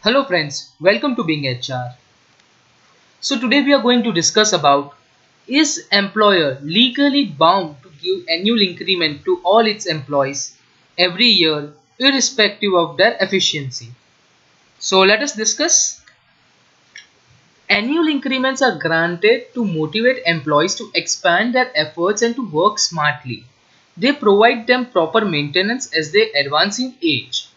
Hello friends, welcome to Being HR. So today we are going to discuss about, is employer legally bound to give annual increment to all its employees every year irrespective of their efficiency? So let us discuss. Annual increments are granted to motivate employees to expand their efforts and to work smartly. They provide them proper maintenance as they advance in age.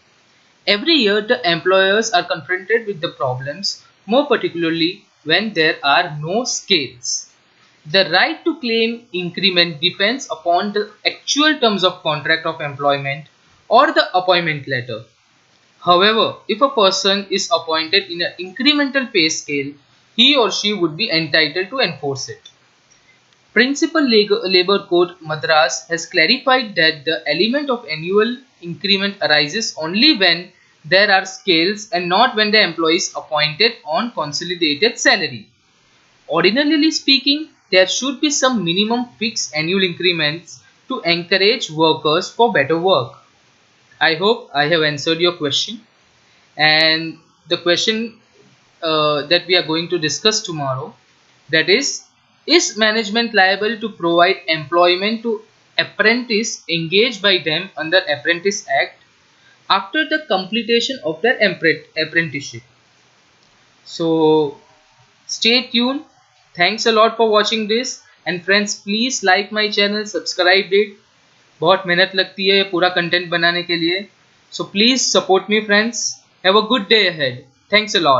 Every year, the employers are confronted with the problems, more particularly when there are no scales. The right to claim increment depends upon the actual terms of contract of employment or the appointment letter. However, if a person is appointed in an incremental pay scale, he or she would be entitled to enforce it. Principal Labour Court Madras has clarified that the element of annual increment arises only when there are scales and not when the employee is appointed on consolidated salary. Ordinarily speaking, there should be some minimum fixed annual increments to encourage workers for better work. I hope I have answered your question. And the question that we are going to discuss tomorrow, that is management liable to provide employment to apprentice engaged by them under Apprentice Act after the completion of their apprenticeship? So stay tuned. Thanks a lot for watching this, and friends please like my channel, subscribe it. बहुत मेहनत लगती है ये पूरा content बनाने के लिए. So please support me friends. Have a good day ahead. Thanks a lot.